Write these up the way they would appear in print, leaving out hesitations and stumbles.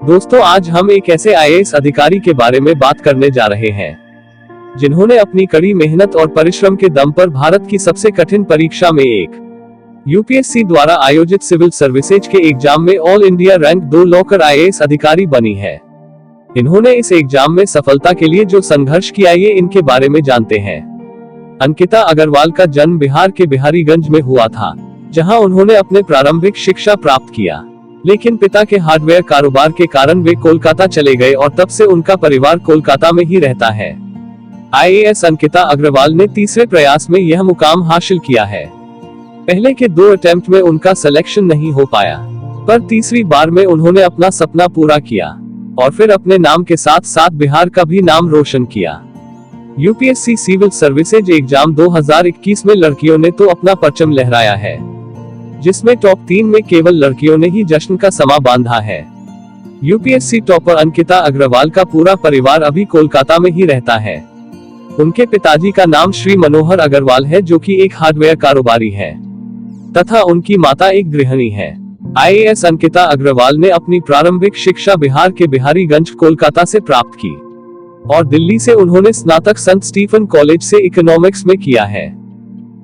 दोस्तों, आज हम एक ऐसे आईएएस अधिकारी के बारे में बात करने जा रहे हैं जिन्होंने अपनी कड़ी मेहनत और परिश्रम के दम पर भारत की सबसे कठिन परीक्षा में एक यूपीएससी द्वारा आयोजित सिविल सर्विसेज के एग्जाम में all India rank 2 locker IAS अधिकारी बनी है। इन्होंने इस एग्जाम में सफलता के लिए जो संघर्ष किया, ये इनके बारे में जानते हैं। अंकिता अग्रवाल का जन्म बिहार के बिहारीगंज में हुआ था, जहां उन्होंने अपने प्रारंभिक शिक्षा प्राप्त किया। लेकिन पिता के हार्डवेयर कारोबार के कारण वे कोलकाता चले गए और तब से उनका परिवार कोलकाता में ही रहता है। आईएएस अंकिता अग्रवाल ने तीसरे प्रयास में यह मुकाम हासिल किया है। पहले के 2 अटेम्प्ट में उनका सिलेक्शन नहीं हो पाया, पर तीसरी बार में उन्होंने अपना सपना पूरा किया और फिर अपने नाम के साथ साथ बिहार का भी नाम रोशन किया। यूपीएससी सिविल सर्विसेज एग्जाम 2021 में लड़कियों ने तो अपना परचम लहराया है, जिसमें टॉप 3 में केवल लड़कियों ने ही जश्न का समा बांधा है। यूपीएससी टॉपर अंकिता अग्रवाल का पूरा परिवार अभी कोलकाता में ही रहता है। उनके पिताजी का नाम श्री मनोहर अग्रवाल है, जो कि एक हार्डवेयर कारोबारी है, तथा उनकी माता एक गृहिणी है। आईएएस अंकिता अग्रवाल ने अपनी प्रारंभिक शिक्षा बिहार के बिहारीगंज कोलकाता से प्राप्त की और दिल्ली से उन्होंने स्नातक संत स्टीफन कॉलेज से इकोनॉमिक्स में किया है।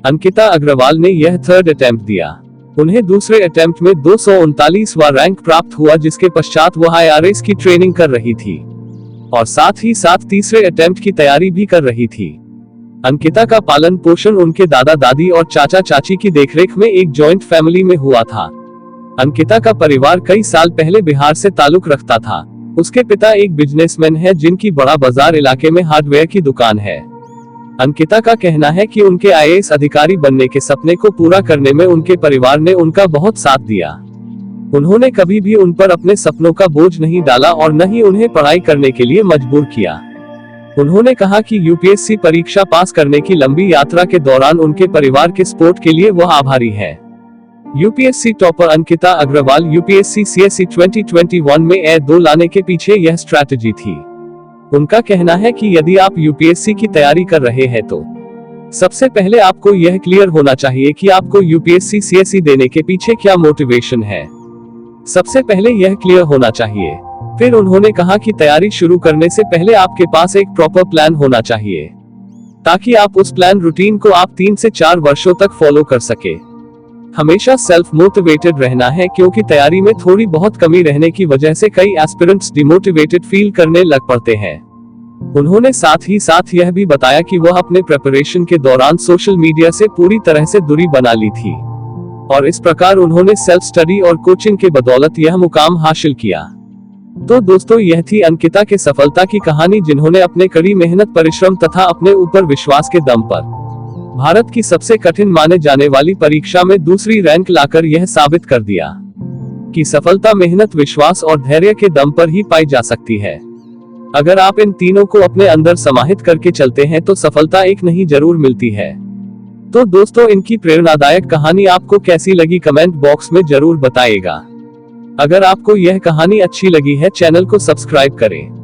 अंकिता अग्रवाल ने यह 3rd अटेम्प्ट दिया। उन्हें दूसरे अटेम्प्ट में 239वां रैंक प्राप्त हुआ, जिसके पश्चात वह आईआरएस की ट्रेनिंग कर रही थी और साथ ही साथ तीसरे अटेम्प्ट की तैयारी भी कर रही थी। अंकिता का पालन पोषण उनके दादा दादी और चाचा चाची की देखरेख में एक जॉइंट फैमिली में हुआ था। अंकिता का परिवार कई साल पहले बिहार से ताल्लुक रखता था। उसके पिता एक बिजनेसमैन है, जिनकी बड़ा बाजार इलाके में हार्डवेयर की दुकान है। अंकिता का कहना है कि उनके आईएएस अधिकारी बनने के सपने को पूरा करने में उनके परिवार ने उनका बहुत साथ दिया। उन्होंने कभी भी उन पर अपने सपनों का बोझ नहीं डाला और न ही उन्हें पढ़ाई करने के लिए मजबूर किया। उन्होंने कहा कि यूपीएससी परीक्षा पास करने की लंबी यात्रा के दौरान उनके परिवार के सपोर्ट के लिए वह आभारी है। UPSC topper Ankita Agarwal UPSC CSE 2021 में A2 लाने के पीछे यह स्ट्रैटेजी थी। उनका कहना है कि यदि आप यूपीएससी की तैयारी कर रहे हैं तो सबसे पहले आपको यह क्लियर होना चाहिए कि आपको यूपीएससी सीएसई देने के पीछे क्या मोटिवेशन है। सबसे पहले यह क्लियर होना चाहिए। फिर उन्होंने कहा कि तैयारी शुरू करने से पहले आपके पास एक प्रॉपर प्लान होना चाहिए, ताकि आप उस प्लान रूटीन को आप 3 से 4 वर्षों तक फॉलो कर सके। हमेशा सेल्फ मोटिवेटेड रहना है, क्योंकि तैयारी में थोड़ी बहुत कमी रहने की वजह से कई एस्पिरेंट्स डिमोटिवेटेड फील करने लग पड़ते हैं। उन्होंने साथ ही साथ यह भी बताया कि वह अपने प्रिपरेशन के दौरान सोशल मीडिया से पूरी तरह से दूरी बना ली थी और इस प्रकार उन्होंने सेल्फ स्टडी और कोचिंग के बदौलत यह मुकाम हासिल किया। तो दोस्तों, यह थी अंकिता के सफलता की कहानी, जिन्होंने अपने कड़ी मेहनत, परिश्रम तथा अपने ऊपर विश्वास के दम पर भारत की सबसे कठिन माने जाने वाली परीक्षा में दूसरी रैंक लाकर यह साबित कर दिया कि सफलता मेहनत, विश्वास और धैर्य के दम पर ही पाई जा सकती है। अगर आप इन तीनों को अपने अंदर समाहित करके चलते हैं तो सफलता एक नहीं जरूर मिलती है। तो दोस्तों, इनकी प्रेरणादायक कहानी आपको कैसी लगी, कमेंट बॉक्स में जरूर बताइएगा। अगर आपको यह कहानी अच्छी लगी है, चैनल को सब्सक्राइब करें।